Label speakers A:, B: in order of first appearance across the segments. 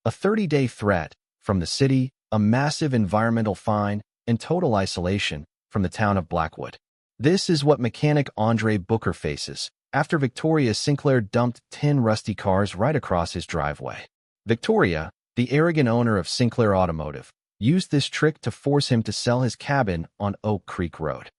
A: A 30-day threat from the city, a massive environmental fine, and total isolation from the town of Blackwood. This is what mechanic Andre Booker faces after Victoria Sinclair dumped 10 rusty cars right across his driveway. Victoria, the arrogant owner of Sinclair Automotive, used this trick to force him to sell his cabin on Oak Creek Road.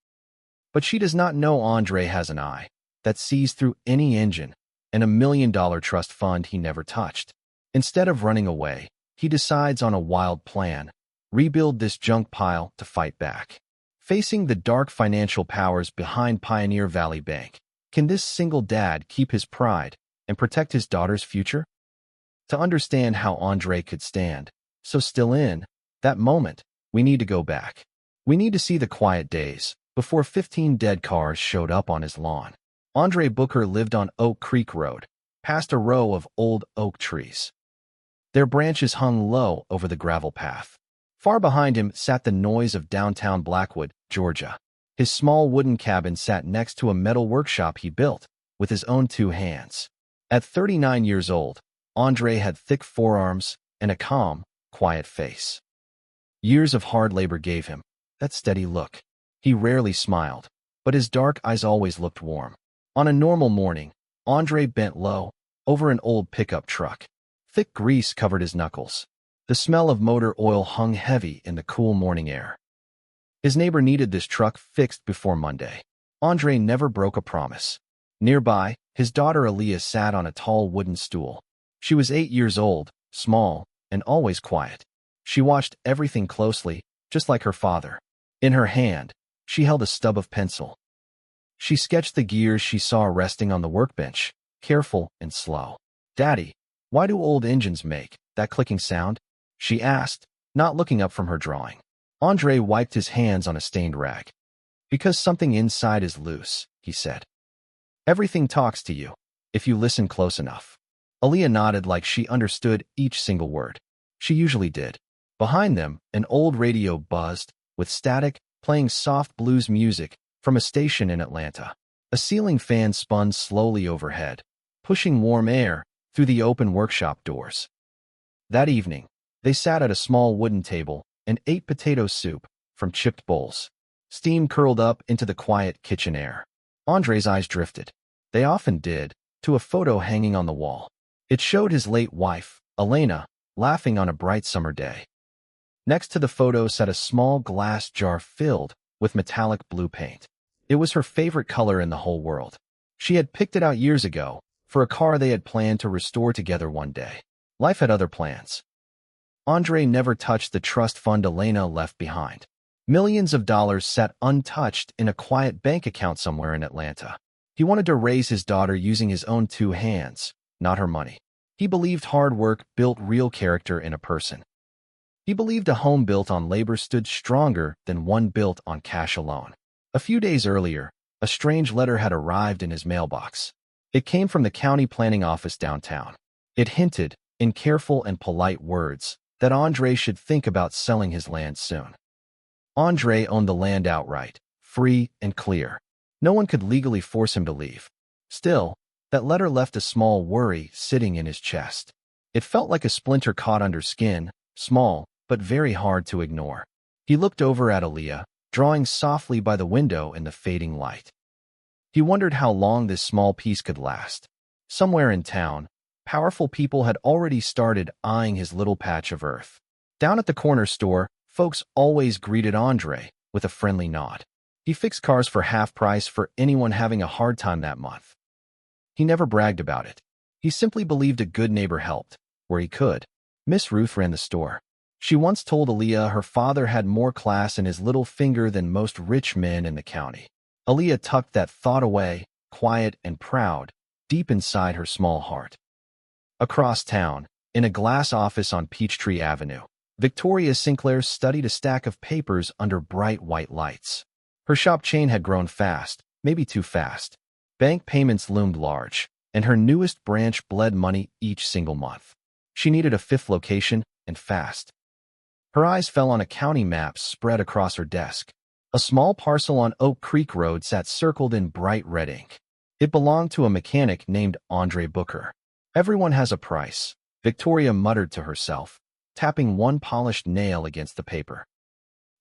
A: But she does not know Andre has an eye that sees through any engine and $1 million trust fund he never touched. Instead of running away, he decides on a wild plan: rebuild this junk pile to fight back. Facing the dark financial powers behind Pioneer Valley Bank, can this single dad keep his pride and protect his daughter's future? To understand how Andre could stand so still in that moment, we need to go back. We need to see the quiet days before 15 dead cars showed up on his lawn. Andre Booker lived on Oak Creek Road, past a row of old oak trees. Their branches hung low over the gravel path. Far behind him sat the noise of downtown Blackwood, Georgia. His small wooden cabin sat next to a metal workshop he built with his own 2 hands. At 39 years old, Andre had thick forearms and a calm, quiet face. Years of hard labor gave him that steady look. He rarely smiled, but his dark eyes always looked warm. On a normal morning, Andre bent low over an old pickup truck. Thick grease covered his knuckles. The smell of motor oil hung heavy in the cool morning air. His neighbor needed this truck fixed before Monday. Andre never broke a promise. Nearby, his daughter Aaliyah sat on a tall wooden stool. She was 8 years old, small, and always quiet. She watched everything closely, just like her father. In her hand, she held a stub of pencil. She sketched the gears she saw resting on the workbench, careful and slow. "Daddy, why do old engines make that clicking sound?" she asked, not looking up from her drawing. Andre wiped his hands on a stained rag. "Because something inside is loose," he said. "Everything talks to you, if you listen close enough." Aaliyah nodded like she understood each single word. She usually did. Behind them, an old radio buzzed, with static, playing soft blues music from a station in Atlanta. A ceiling fan spun slowly overhead, pushing warm air through the open workshop doors. That evening, they sat at a small wooden table and ate potato soup from chipped bowls. Steam curled up into the quiet kitchen air. Andre's eyes drifted. They often did, to a photo hanging on the wall. It showed his late wife, Elena, laughing on a bright summer day. Next to the photo sat a small glass jar filled with metallic blue paint. It was her favorite color in the whole world. She had picked it out years ago for a car they had planned to restore together one day. Life had other plans. Andre never touched the trust fund Elena left behind. Millions of dollars sat untouched in a quiet bank account somewhere in Atlanta. He wanted to raise his daughter using his own 2 hands, not her money. He believed hard work built real character in a person. He believed a home built on labor stood stronger than one built on cash alone. A few days earlier, a strange letter had arrived in his mailbox. It came from the county planning office downtown. It hinted, in careful and polite words, that Andre should think about selling his land soon. Andre owned the land outright, free and clear. No one could legally force him to leave. Still, that letter left a small worry sitting in his chest. It felt like a splinter caught under skin, small, but very hard to ignore. He looked over at Aaliyah, drawing softly by the window in the fading light. He wondered how long this small piece could last. Somewhere in town, powerful people had already started eyeing his little patch of earth. Down at the corner store, folks always greeted Andre with a friendly nod. He fixed cars for half price for anyone having a hard time that month. He never bragged about it. He simply believed a good neighbor helped, where he could. Miss Ruth ran the store. She once told Aaliyah her father had more class in his little finger than most rich men in the county. Aaliyah tucked that thought away, quiet and proud, deep inside her small heart. Across town, in a glass office on Peachtree Avenue, Victoria Sinclair studied a stack of papers under bright white lights. Her shop chain had grown fast, maybe too fast. Bank payments loomed large, and her newest branch bled money each single month. She needed a 5th location, and fast. Her eyes fell on a county map spread across her desk. A small parcel on Oak Creek Road sat circled in bright red ink. It belonged to a mechanic named Andre Booker. Everyone has a price, Victoria muttered to herself, tapping one polished nail against the paper.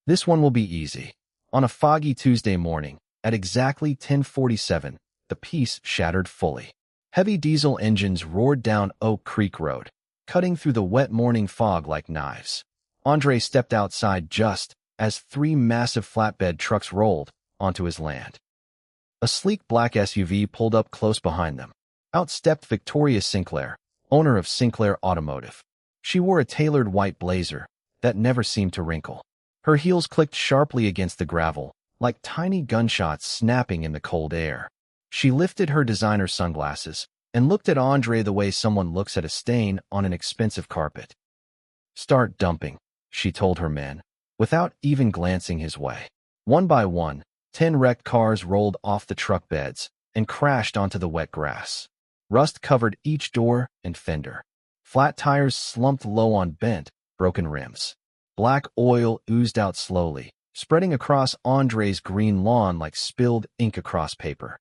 A: This one will be easy. On a foggy Tuesday morning, at exactly 10:47, the piece shattered fully. Heavy diesel engines roared down Oak Creek Road, cutting through the wet morning fog like knives. Andre stepped outside just as three massive flatbed trucks rolled onto his land. A sleek black SUV pulled up close behind them. Out stepped Victoria Sinclair, owner of Sinclair Automotive. She wore a tailored white blazer that never seemed to wrinkle. Her heels clicked sharply against the gravel, like tiny gunshots snapping in the cold air. She lifted her designer sunglasses and looked at Andre the way someone looks at a stain on an expensive carpet. "Start dumping," she told her men, without even glancing his way. One by one, 10 wrecked cars rolled off the truck beds and crashed onto the wet grass. Rust covered each door and fender. Flat tires slumped low on bent, broken rims. Black oil oozed out slowly, spreading across Andre's green lawn like spilled ink across paper.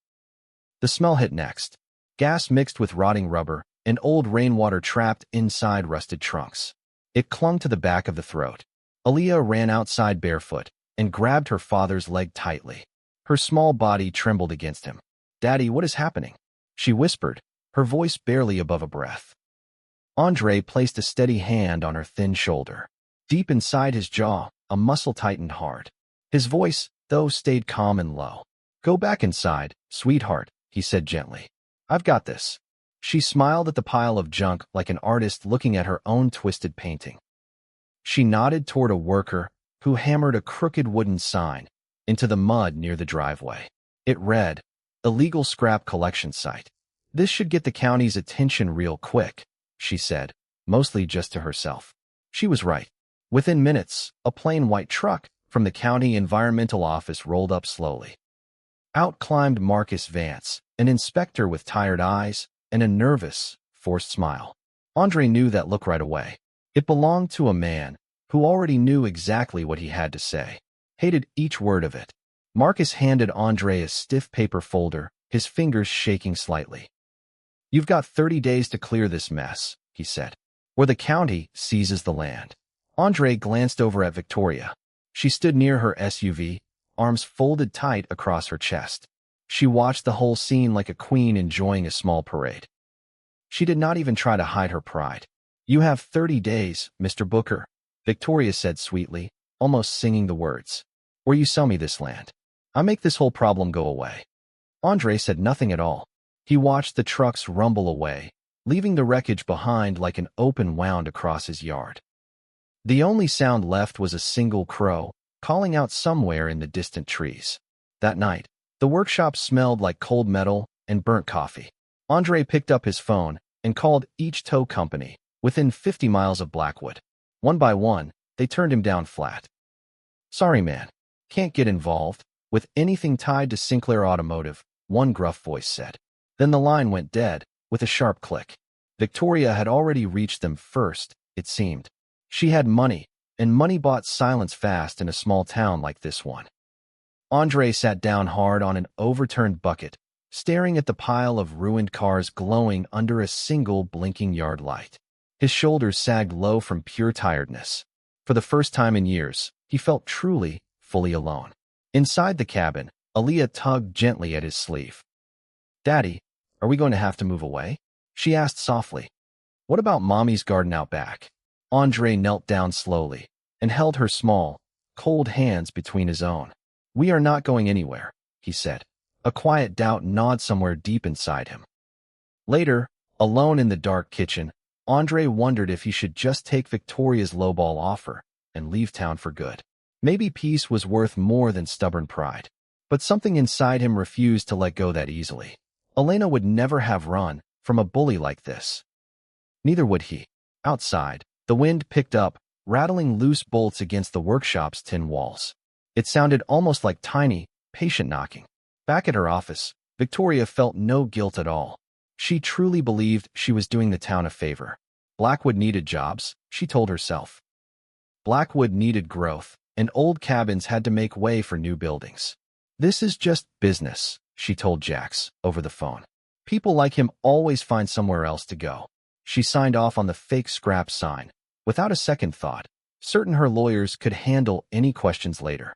A: The smell hit next. Gas mixed with rotting rubber and old rainwater trapped inside rusted trunks. It clung to the back of the throat. Aaliyah ran outside barefoot and grabbed her father's leg tightly. Her small body trembled against him. "Daddy, what is happening?" she whispered, her voice barely above a breath. Andre placed a steady hand on her thin shoulder. Deep inside his jaw, a muscle tightened hard. His voice, though, stayed calm and low. "Go back inside, sweetheart," he said gently. "I've got this." She smiled at the pile of junk like an artist looking at her own twisted painting. She nodded toward a worker who hammered a crooked wooden sign into the mud near the driveway. It read, "Illegal Scrap Collection Site." "This should get the county's attention real quick," she said, mostly just to herself. She was right. Within minutes, a plain white truck from the county environmental office rolled up slowly. Out climbed Marcus Vance, an inspector with tired eyes and a nervous, forced smile. Andre knew that look right away. It belonged to a man who already knew exactly what he had to say, hated each word of it. Marcus handed Andre a stiff paper folder, his fingers shaking slightly. "You've got 30 days to clear this mess," he said, "or the county seizes the land." Andre glanced over at Victoria. She stood near her SUV, arms folded tight across her chest. She watched the whole scene like a queen enjoying a small parade. She did not even try to hide her pride. "You have 30 days, Mr. Booker," Victoria said sweetly, almost singing the words. "Or you sell me this land. I make this whole problem go away." Andre said nothing at all. He watched the trucks rumble away, leaving the wreckage behind like an open wound across his yard. The only sound left was a single crow, calling out somewhere in the distant trees. That night, the workshop smelled like cold metal and burnt coffee. Andre picked up his phone and called each tow company within 50 miles of Blackwood. One by one, they turned him down flat. "Sorry, man. Can't get involved with anything tied to Sinclair Automotive," one gruff voice said. Then the line went dead with a sharp click. Victoria had already reached them first, it seemed. She had money, and money bought silence fast in a small town like this one. Andre sat down hard on an overturned bucket, staring at the pile of ruined cars glowing under a single blinking yard light. His shoulders sagged low from pure tiredness. For the first time in years, he felt truly, fully alone. Inside the cabin, Aaliyah tugged gently at his sleeve. "Daddy, are we going to have to move away?" she asked softly. "What about Mommy's garden out back?" Andre knelt down slowly and held her small, cold hands between his own. "We are not going anywhere," he said. A quiet doubt gnawed somewhere deep inside him. Later, alone in the dark kitchen, Andre wondered if he should just take Victoria's lowball offer and leave town for good. Maybe peace was worth more than stubborn pride. But something inside him refused to let go that easily. Elena would never have run from a bully like this. Neither would he. Outside, the wind picked up, rattling loose bolts against the workshop's tin walls. It sounded almost like tiny, patient knocking. Back at her office, Victoria felt no guilt at all. She truly believed she was doing the town a favor. Blackwood needed jobs, she told herself. Blackwood needed growth, and old cabins had to make way for new buildings. "This is just business," she told Jax over the phone. "People like him always find somewhere else to go." She signed off on the fake scrap sign, without a second thought, certain her lawyers could handle any questions later.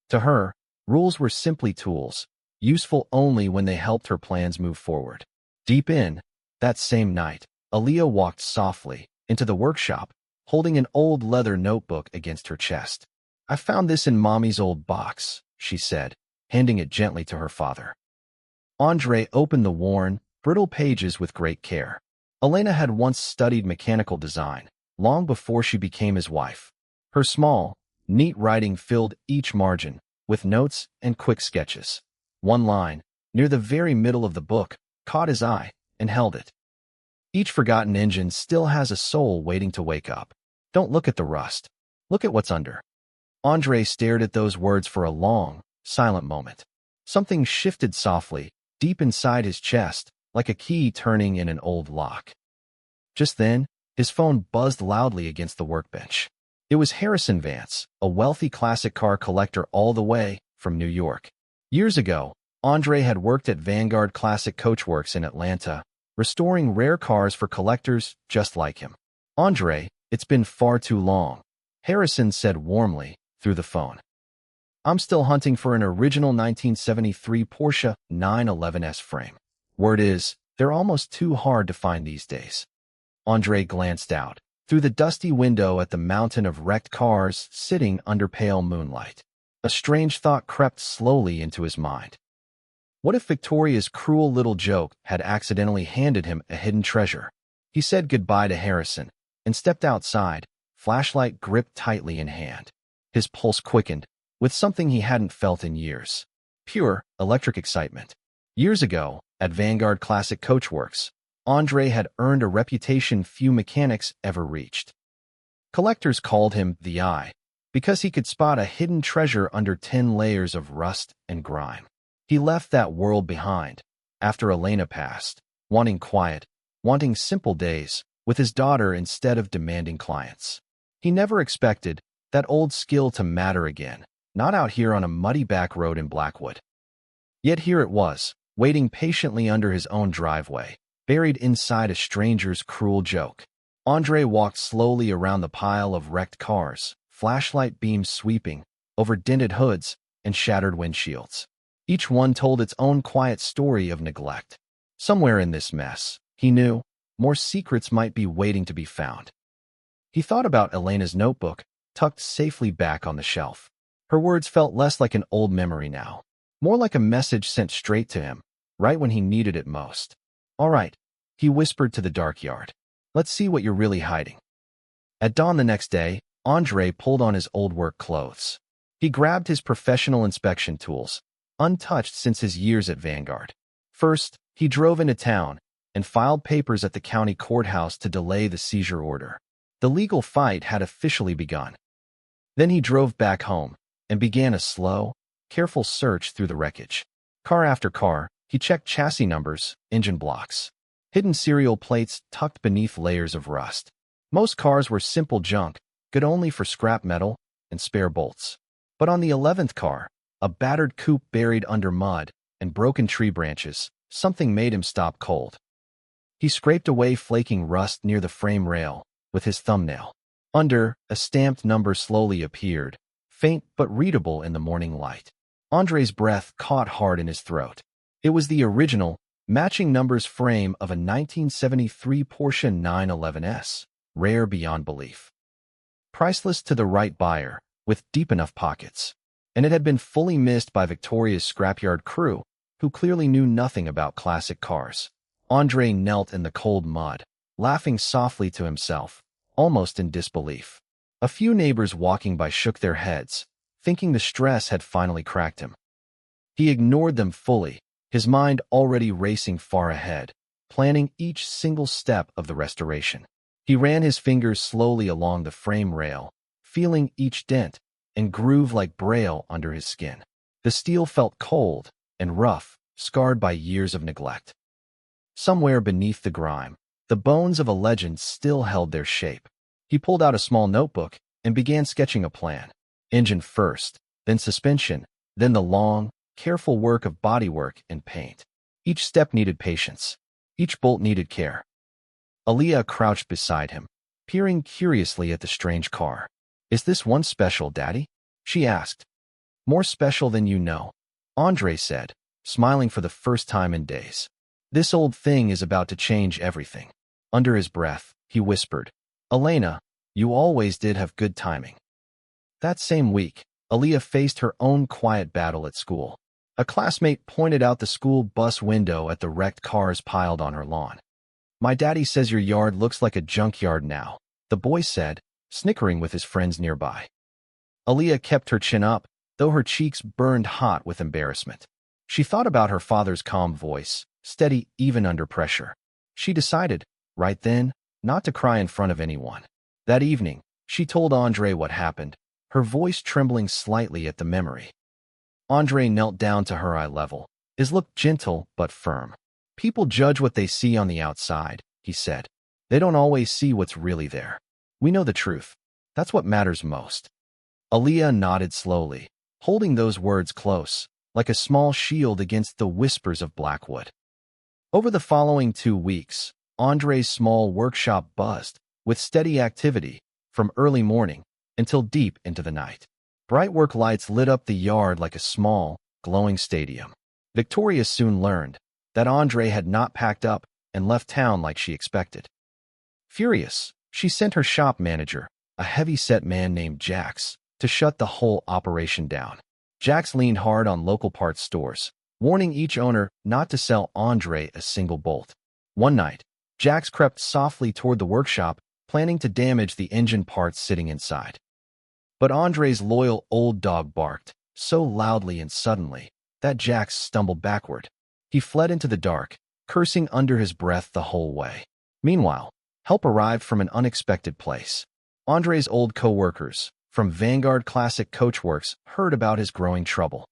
A: To her, rules were simply tools, useful only when they helped her plans move forward. Deep in, that same night, Aaliyah walked softly into the workshop, holding an old leather notebook against her chest. "I found this in Mommy's old box," she said, handing it gently to her father. Andre opened the worn, brittle pages with great care. Elena had once studied mechanical design, long before she became his wife. Her small, neat writing filled each margin, with notes and quick sketches. One line, near the very middle of the book, caught his eye and held it. "Each forgotten engine still has a soul waiting to wake up. Don't look at the rust. Look at what's under." Andre stared at those words for a long, silent moment. Something shifted softly, deep inside his chest, like a key turning in an old lock. Just then, his phone buzzed loudly against the workbench. It was Harrison Vance, a wealthy classic car collector all the way from New York. Years ago, Andre had worked at Vanguard Classic Coachworks in Atlanta, restoring rare cars for collectors just like him. "Andre, it's been far too long," Harrison said warmly through the phone. "I'm still hunting for an original 1973 Porsche 911S frame. Word is, they're almost too hard to find these days." Andre glanced out through the dusty window at the mountain of wrecked cars sitting under pale moonlight. A strange thought crept slowly into his mind. What if Victoria's cruel little joke had accidentally handed him a hidden treasure? He said goodbye to Harrison and stepped outside, flashlight gripped tightly in hand. His pulse quickened with something he hadn't felt in years. Pure, electric excitement. Years ago, at Vanguard Classic Coachworks, Andre had earned a reputation few mechanics ever reached. Collectors called him the Eye, because he could spot a hidden treasure under 10 layers of rust and grime. He left that world behind, after Elena passed, wanting quiet, wanting simple days, with his daughter instead of demanding clients. He never expected that old skill to matter again, not out here on a muddy back road in Blackwood. Yet here it was, waiting patiently under his own driveway, buried inside a stranger's cruel joke. Andre walked slowly around the pile of wrecked cars, flashlight beams sweeping over dented hoods and shattered windshields. Each one told its own quiet story of neglect. Somewhere in this mess, he knew, more secrets might be waiting to be found. He thought about Elena's notebook, tucked safely back on the shelf. Her words felt less like an old memory now, more like a message sent straight to him, right when he needed it most. "All right," he whispered to the dark yard. "Let's see what you're really hiding." At dawn the next day, Andre pulled on his old work clothes. He grabbed his professional inspection tools, untouched since his years at Vanguard. First, he drove into town and filed papers at the county courthouse to delay the seizure order. The legal fight had officially begun. Then he drove back home and began a slow, careful search through the wreckage. Car after car, he checked chassis numbers, engine blocks, hidden serial plates tucked beneath layers of rust. Most cars were simple junk, good only for scrap metal and spare bolts. But on the 11th car, a battered coupe buried under mud and broken tree branches, something made him stop cold. He scraped away flaking rust near the frame rail with his thumbnail. Under, a stamped number slowly appeared, faint but readable in the morning light. Andre's breath caught hard in his throat. It was the original, matching numbers frame of a 1973 Porsche 911S, rare beyond belief. Priceless to the right buyer, with deep enough pockets. And it had been fully missed by Victoria's scrapyard crew, who clearly knew nothing about classic cars. Andre knelt in the cold mud, laughing softly to himself, almost in disbelief. A few neighbors walking by shook their heads, thinking the stress had finally cracked him. He ignored them fully, his mind already racing far ahead, planning each single step of the restoration. He ran his fingers slowly along the frame rail, feeling each dent and groove like braille under his skin. The steel felt cold and rough, scarred by years of neglect. Somewhere beneath the grime, the bones of a legend still held their shape. He pulled out a small notebook and began sketching a plan. Engine first, then suspension, then the long, careful work of bodywork and paint. Each step needed patience. Each bolt needed care. Aaliyah crouched beside him, peering curiously at the strange car. "Is this one special, Daddy?" she asked. "More special than you know," Andre said, smiling for the first time in days. "This old thing is about to change everything." Under his breath, he whispered, "Elena, you always did have good timing." That same week, Aaliyah faced her own quiet battle at school. A classmate pointed out the school bus window at the wrecked cars piled on her lawn. "My daddy says your yard looks like a junkyard now," the boy said, snickering with his friends nearby. Aaliyah kept her chin up, though her cheeks burned hot with embarrassment. She thought about her father's calm voice, steady even under pressure. She decided, right then, not to cry in front of anyone. That evening, she told Andre what happened, her voice trembling slightly at the memory. Andre knelt down to her eye level, his look gentle but firm. "People judge what they see on the outside," he said. "They don't always see what's really there. We know the truth. That's what matters most." Aaliyah nodded slowly, holding those words close, like a small shield against the whispers of Blackwood. Over the following 2 weeks, Andre's small workshop buzzed with steady activity from early morning until deep into the night. Bright work lights lit up the yard like a small, glowing stadium. Victoria soon learned that Andre had not packed up and left town like she expected. Furious, she sent her shop manager, a heavy-set man named Jax, to shut the whole operation down. Jax leaned hard on local parts stores, warning each owner not to sell Andre a single bolt. One night, Jax crept softly toward the workshop, planning to damage the engine parts sitting inside. But Andre's loyal old dog barked, so loudly and suddenly, that Jax stumbled backward. He fled into the dark, cursing under his breath the whole way. Meanwhile, help arrived from an unexpected place. Andre's old co-workers, from Vanguard Classic Coachworks, heard about his growing trouble.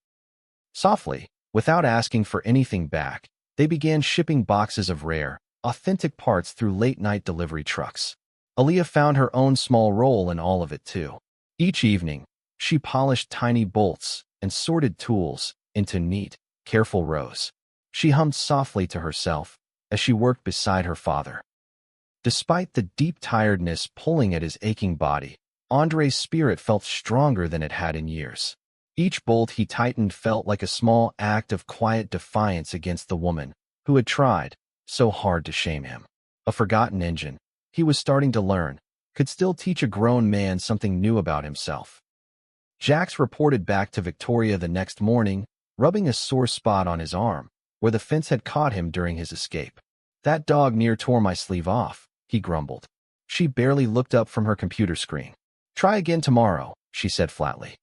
A: Softly, without asking for anything back, they began shipping boxes of rare, authentic parts through late-night delivery trucks. Aaliyah found her own small role in all of it, too. Each evening, she polished tiny bolts and sorted tools into neat, careful rows. She hummed softly to herself as she worked beside her father. Despite the deep tiredness pulling at his aching body, Andre's spirit felt stronger than it had in years. Each bolt he tightened felt like a small act of quiet defiance against the woman who had tried so hard to shame him. A forgotten engine, he was starting to learn, could still teach a grown man something new about himself. Jax reported back to Victoria the next morning, rubbing a sore spot on his arm, where the fence had caught him during his escape. "That dog near tore my sleeve off," he grumbled. She barely looked up from her computer screen. "Try again tomorrow," she said flatly.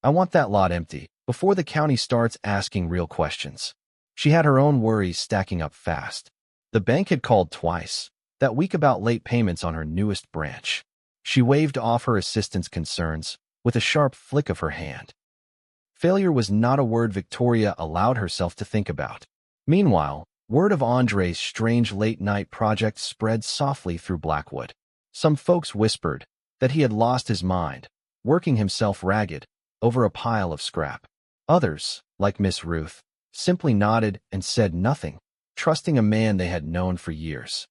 A: "I want that lot empty before the county starts asking real questions." She had her own worries stacking up fast. The bank had called twice, that week, about late payments on her newest branch. She waved off her assistant's concerns with a sharp flick of her hand. Failure was not a word Victoria allowed herself to think about. Meanwhile, word of Andre's strange late-night project spread softly through Blackwood. Some folks whispered that he had lost his mind, working himself ragged over a pile of scrap. Others, like Miss Ruth, simply nodded and said nothing, trusting a man they had known for years.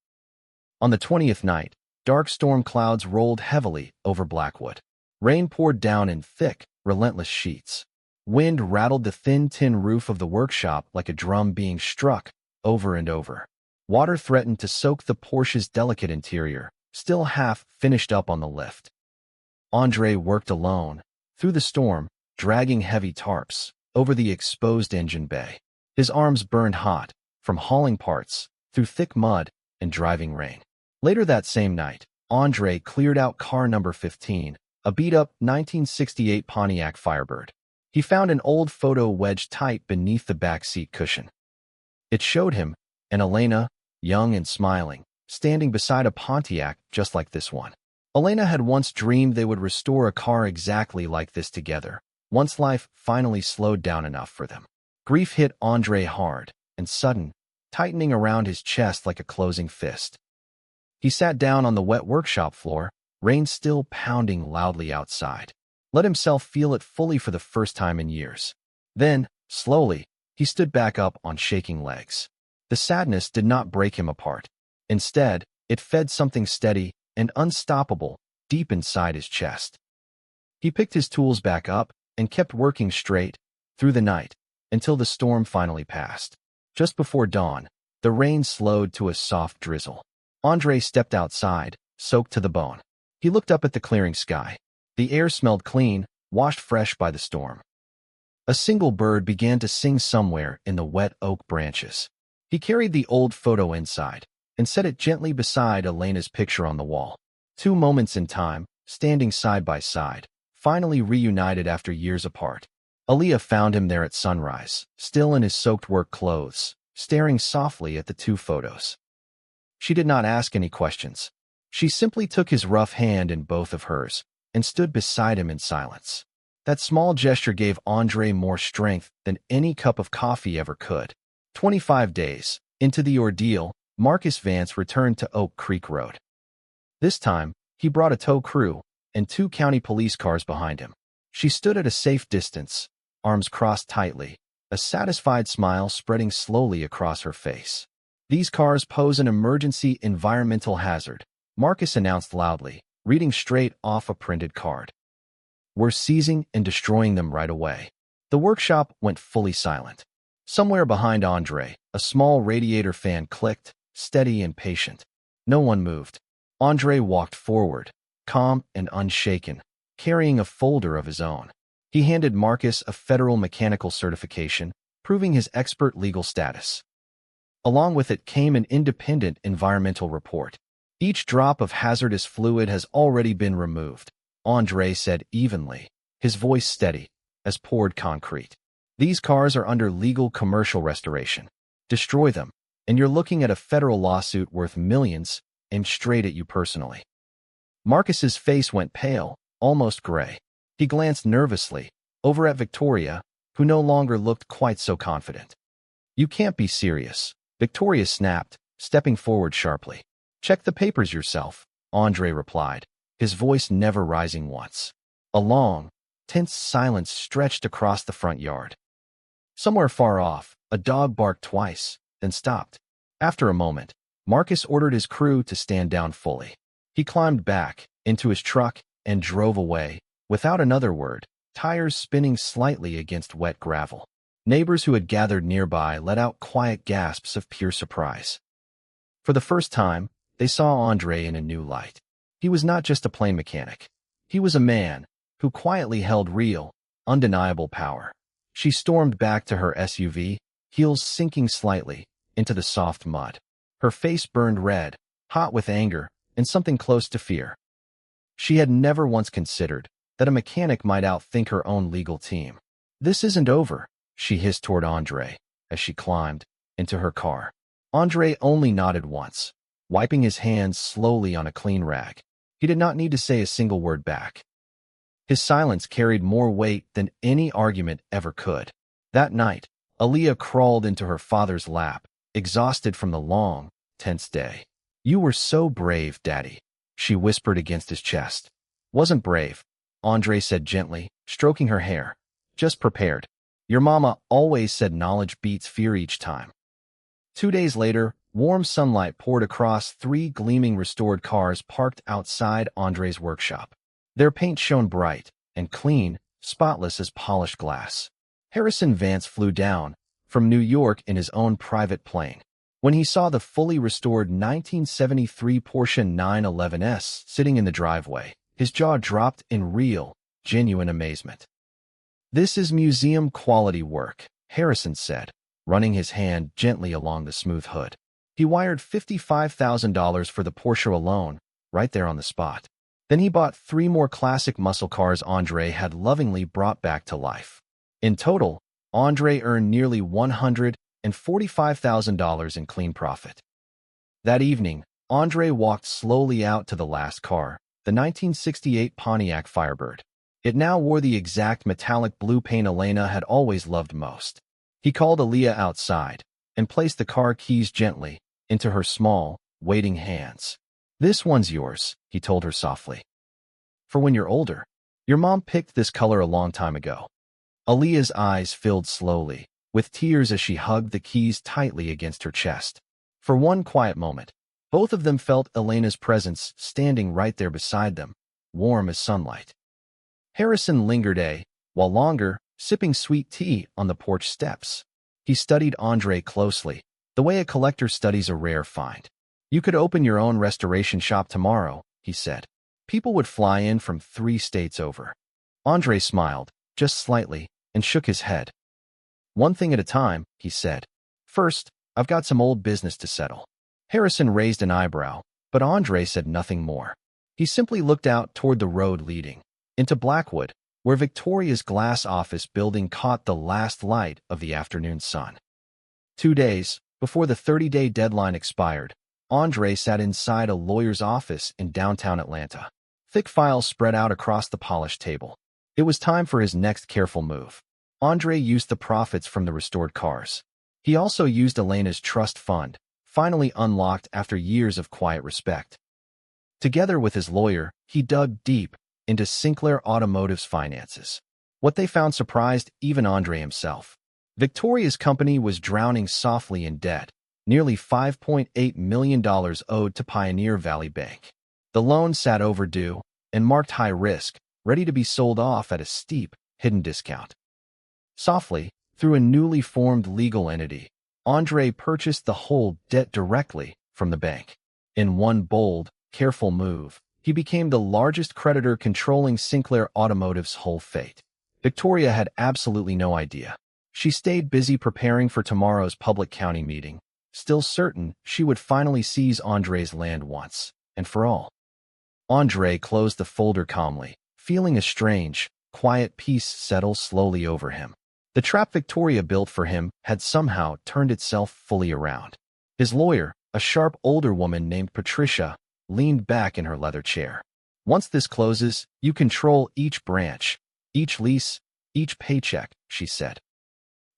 A: On the 20th night, dark storm clouds rolled heavily over Blackwood. Rain poured down in thick, relentless sheets. Wind rattled the thin tin roof of the workshop like a drum being struck over and over. Water threatened to soak the Porsche's delicate interior, still half finished up on the lift. Andre worked alone, through the storm, dragging heavy tarps over the exposed engine bay. His arms burned hot, from hauling parts, through thick mud and driving rain. Later that same night, Andre cleared out car number 15, a beat-up 1968 Pontiac Firebird. He found an old photo wedged tight beneath the back seat cushion. It showed him and Elena, young and smiling, standing beside a Pontiac just like this one. Elena had once dreamed they would restore a car exactly like this together, once life finally slowed down enough for them. Grief hit Andre hard and sudden, tightening around his chest like a closing fist. He sat down on the wet workshop floor, rain still pounding loudly outside. Let himself feel it fully for the first time in years. Then, slowly, he stood back up on shaking legs. The sadness did not break him apart. Instead, It fed something steady and unstoppable deep inside his chest. He picked his tools back up and kept working straight through the night until the storm finally passed. Just before dawn, the rain slowed to a soft drizzle. Andre stepped outside, soaked to the bone. He looked up at the clearing sky. The air smelled clean, washed fresh by the storm. A single bird began to sing somewhere in the wet oak branches. He carried the old photo inside and set it gently beside Elena's picture on the wall. 2 moments in time, standing side by side, finally reunited after years apart. Aaliyah found him there at sunrise, still in his soaked work clothes, staring softly at the 2 photos. She did not ask any questions. She simply took his rough hand in both of hers and stood beside him in silence. That small gesture gave Andre more strength than any cup of coffee ever could. 25 days into the ordeal, Marcus Vance returned to Oak Creek Road. This time, he brought a tow crew and 2 county police cars behind him. She stood at a safe distance, arms crossed tightly, a satisfied smile spreading slowly across her face. "These cars pose an emergency environmental hazard," Marcus announced loudly, reading straight off a printed card. "We're seizing and destroying them right away." The workshop went fully silent. Somewhere behind Andre, a small radiator fan clicked, steady and patient. No one moved. Andre walked forward, calm and unshaken, carrying a folder of his own. He handed Marcus a federal mechanical certification, proving his expert legal status. Along with it came an independent environmental report. "Each drop of hazardous fluid has already been removed," Andre said evenly, his voice steady as poured concrete. "These cars are under legal commercial restoration. Destroy them, and you're looking at a federal lawsuit worth millions aimed straight at you personally." Marcus's face went pale, almost gray. He glanced nervously over at Victoria, who no longer looked quite so confident. "You can't be serious," Victoria snapped, stepping forward sharply. "Check the papers yourself," Andre replied, his voice never rising once. A long, tense silence stretched across the front yard. Somewhere far off, a dog barked twice, then stopped. After a moment, Marcus ordered his crew to stand down fully. He climbed back into his truck and drove away, without another word, tires spinning slightly against wet gravel. Neighbors who had gathered nearby let out quiet gasps of pure surprise. For the first time, they saw Andre in a new light. He was not just a plain mechanic. He was a man who quietly held real, undeniable power. She stormed back to her SUV, heels sinking slightly into the soft mud. Her face burned red, hot with anger and something close to fear. She had never once considered that a mechanic might outthink her own legal team. "This isn't over," she hissed toward Andre as she climbed into her car. Andre only nodded once, wiping his hands slowly on a clean rag. He did not need to say a single word back. His silence carried more weight than any argument ever could. That night, Aaliyah crawled into her father's lap, exhausted from the long, tense day. "You were so brave, Daddy," she whispered against his chest. "Wasn't brave," Andre said gently, stroking her hair. "Just prepared. Your mama always said knowledge beats fear each time." 2 days later, warm sunlight poured across 3 gleaming restored cars parked outside Andre's workshop. Their paint shone bright and clean, spotless as polished glass. Harrison Vance flew down from New York in his own private plane. When he saw the fully restored 1973 Porsche 911S sitting in the driveway, his jaw dropped in real, genuine amazement. "This is museum-quality work," Harrison said, running his hand gently along the smooth hood. He wired $55,000 for the Porsche alone, right there on the spot. Then he bought 3 more classic muscle cars Andre had lovingly brought back to life. In total, Andre earned nearly $145,000 in clean profit. That evening, Andre walked slowly out to the last car, the 1968 Pontiac Firebird. It now wore the exact metallic blue paint Elena had always loved most. He called Aaliyah outside and placed the car keys gently into her small, waiting hands. "This one's yours," he told her softly. "For when you're older. Your mom picked this color a long time ago." Aaliyah's eyes filled slowly, with tears as she hugged the keys tightly against her chest. For one quiet moment, Both of them felt Elena's presence standing right there beside them, warm as sunlight. Harrison lingered while longer, sipping sweet tea on the porch steps. He studied Andre closely, the way a collector studies a rare find. "You could open your own restoration shop tomorrow," he said. "People would fly in from 3 states over." Andre smiled, just slightly, and shook his head. "One thing at a time," he said. "First, I've got some old business to settle." Harrison raised an eyebrow, but Andre said nothing more. He simply looked out toward the road leading into Blackwood, where Victoria's glass office building caught the last light of the afternoon sun. 2 days before the 30-day deadline expired, Andre sat inside a lawyer's office in downtown Atlanta. Thick files spread out across the polished table. It was time for his next careful move. Andre used the profits from the restored cars. He also used Elena's trust fund, finally unlocked after years of quiet respect. Together with his lawyer, he dug deep into Sinclair Automotive's finances. What they found surprised even Andre himself. Victoria's company was drowning softly in debt, nearly $5.8 million owed to Pioneer Valley Bank. The loan sat overdue and marked high risk, ready to be sold off at a steep, hidden discount. Softly, through a newly formed legal entity, Andre purchased the whole debt directly from the bank. In one bold, careful move, he became the largest creditor controlling Sinclair Automotive's whole fate. Victoria had absolutely no idea. She stayed busy preparing for tomorrow's public county meeting, still certain she would finally seize Andre's land once and for all. Andre closed the folder calmly, feeling a strange, quiet peace settle slowly over him. The trap Victoria built for him had somehow turned itself fully around. His lawyer, a sharp older woman named Patricia, leaned back in her leather chair. "Once this closes, you control each branch, each lease, each paycheck," she said.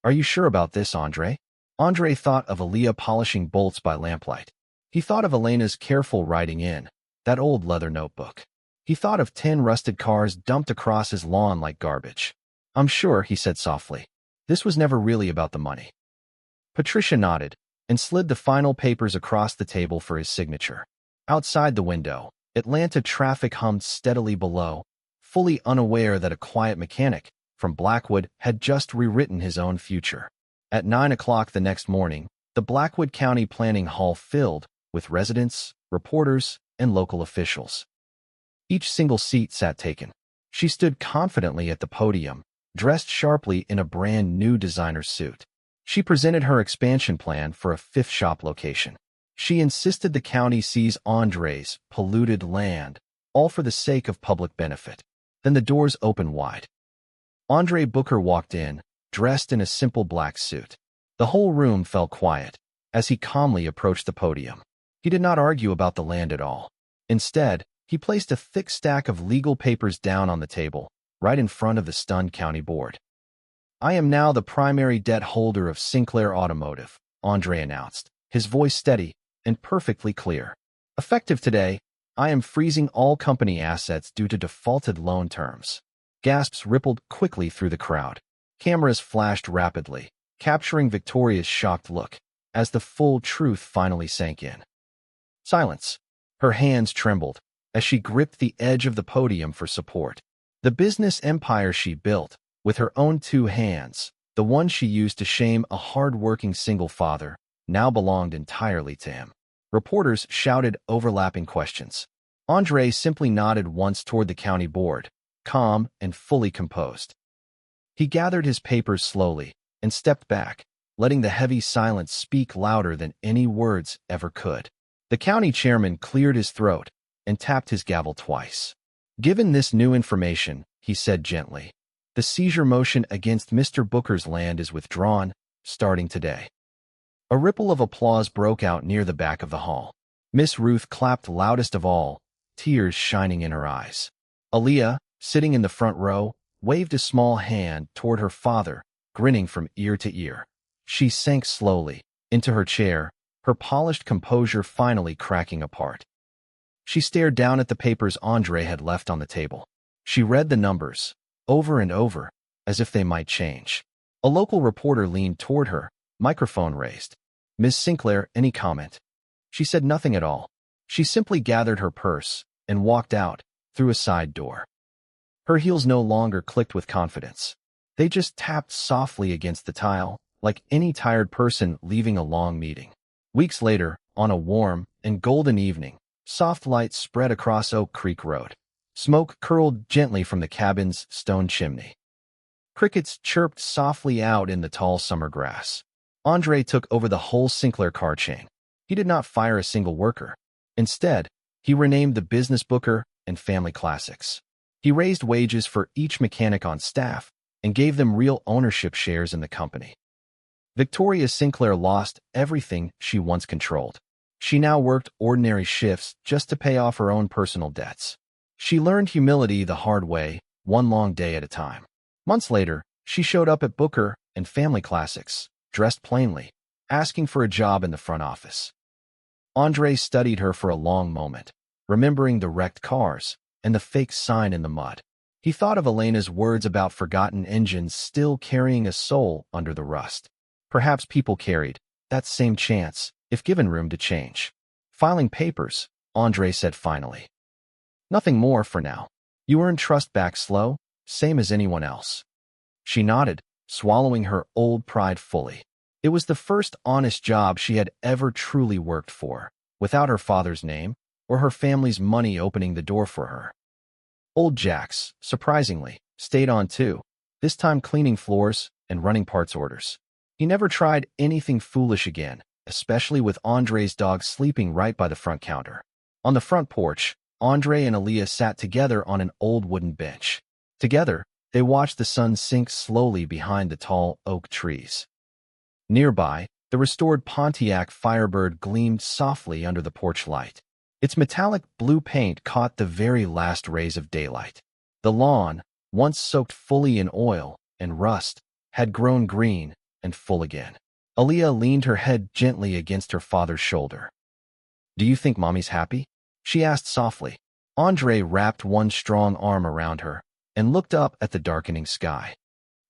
A: "Are you sure about this, Andre?" Andre thought of Aaliyah polishing bolts by lamplight. He thought of Elena's careful writing in that old leather notebook. He thought of 10 rusted cars dumped across his lawn like garbage. "I'm sure," he said softly. "This was never really about the money." Patricia nodded and slid the final papers across the table for his signature. Outside the window, Atlanta traffic hummed steadily below, fully unaware that a quiet mechanic from Blackwood had just rewritten his own future. At 9 o'clock the next morning, the Blackwood County Planning Hall filled with residents, reporters, and local officials. Each single seat sat taken. She stood confidently at the podium, dressed sharply in a brand-new designer suit. She presented her expansion plan for a 5th shop location. She insisted the county seize Andre's polluted land, all for the sake of public benefit. Then the doors opened wide. Andre Booker walked in, dressed in a simple black suit. The whole room fell quiet as he calmly approached the podium. He did not argue about the land at all. Instead, he placed a thick stack of legal papers down on the table, right in front of the stunned county board. "I am now the primary debt holder of Sinclair Automotive," Andre announced, his voice steady and perfectly clear. "Effective today, I am freezing all company assets due to defaulted loan terms." Gasps rippled quickly through the crowd. Cameras flashed rapidly, capturing Victoria's shocked look as the full truth finally sank in. Silence. Her hands trembled as she gripped the edge of the podium for support. The business empire she built, with her own 2 hands, the one she used to shame a hard-working single father, now belonged entirely to him. Reporters shouted overlapping questions. Andre simply nodded once toward the county board, calm and fully composed. He gathered his papers slowly and stepped back, letting the heavy silence speak louder than any words ever could. The county chairman cleared his throat and tapped his gavel twice. "Given this new information," he said gently, "the seizure motion against Mr. Booker's land is withdrawn, starting today." A ripple of applause broke out near the back of the hall. Miss Ruth clapped loudest of all, tears shining in her eyes. Aaliyah, sitting in the front row, waved a small hand toward her father, grinning from ear to ear. She sank slowly into her chair, her polished composure finally cracking apart. She stared down at the papers Andre had left on the table. She read the numbers, over and over, as if they might change. A local reporter leaned toward her, microphone raised. "Ms. Sinclair, any comment?" She said nothing at all. She simply gathered her purse and walked out through a side door. Her heels no longer clicked with confidence. They just tapped softly against the tile, like any tired person leaving a long meeting. Weeks later, on a warm and golden evening, soft light spread across Oak Creek Road. Smoke curled gently from the cabin's stone chimney. Crickets chirped softly out in the tall summer grass. Andre took over the whole Sinclair car chain. He did not fire a single worker. Instead, he renamed the Business Booker and Family Classics. He raised wages for each mechanic on staff and gave them real ownership shares in the company. Victoria Sinclair lost everything she once controlled. She now worked ordinary shifts just to pay off her own personal debts. She learned humility the hard way, one long day at a time. Months later, she showed up at Booker and Family Classics, dressed plainly, asking for a job in the front office. Andre studied her for a long moment, remembering the wrecked cars and the fake sign in the mud. He thought of Elena's words about forgotten engines still carrying a soul under the rust. Perhaps people carried that same chance if given room to change. Filing papers, Andre said finally. Nothing more for now. You earn trust back slow, same as anyone else. She nodded, swallowing her old pride fully. It was the first honest job she had ever truly worked for, without her father's name or her family's money opening the door for her. Old Jax, surprisingly, stayed on too, this time cleaning floors and running parts orders. He never tried anything foolish again, especially with Andre's dog sleeping right by the front counter. On the front porch, Andre and Aaliyah sat together on an old wooden bench. Together, they watched the sun sink slowly behind the tall oak trees. Nearby, the restored Pontiac Firebird gleamed softly under the porch light. Its metallic blue paint caught the very last rays of daylight. The lawn, once soaked fully in oil and rust, had grown green and full again. Aaliyah leaned her head gently against her father's shoulder. "Do you think Mommy's happy?" she asked softly. Andre wrapped one strong arm around her and looked up at the darkening sky.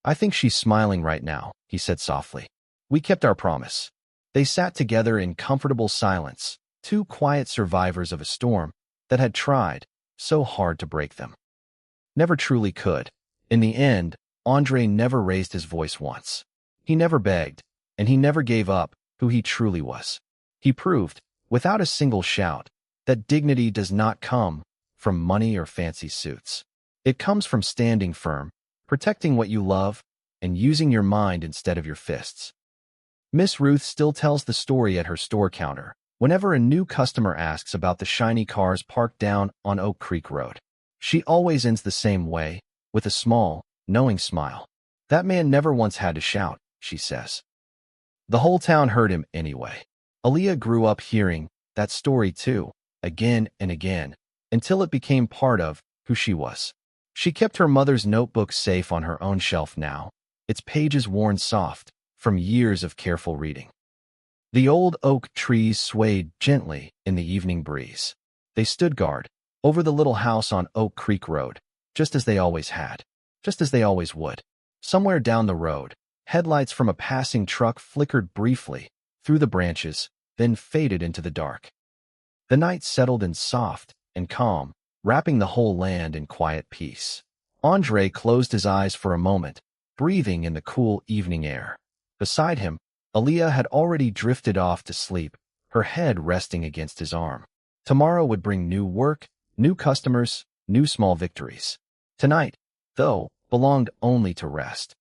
A: "I think she's smiling right now," he said softly. "We kept our promise." They sat together in comfortable silence, two quiet survivors of a storm that had tried so hard to break them. Never truly could. In the end, Andre never raised his voice once. He never begged, and he never gave up who he truly was. He proved, without a single shout, that dignity does not come from money or fancy suits. It comes from standing firm, protecting what you love, and using your mind instead of your fists. Miss Ruth still tells the story at her store counter whenever a new customer asks about the shiny cars parked down on Oak Creek Road. She always ends the same way, with a small, knowing smile. "That man never once had to shout," she says. The whole town heard him anyway. Aaliyah grew up hearing that story too, again and again, until it became part of who she was. She kept her mother's notebook safe on her own shelf now, its pages worn soft from years of careful reading. The old oak trees swayed gently in the evening breeze. They stood guard over the little house on Oak Creek Road, just as they always had, just as they always would. Somewhere down the road, headlights from a passing truck flickered briefly through the branches, then faded into the dark. The night settled in soft and calm, wrapping the whole land in quiet peace. Andre closed his eyes for a moment, breathing in the cool evening air. Beside him, Aaliyah had already drifted off to sleep, her head resting against his arm. Tomorrow would bring new work, new customers, new small victories. Tonight, though, belonged only to rest.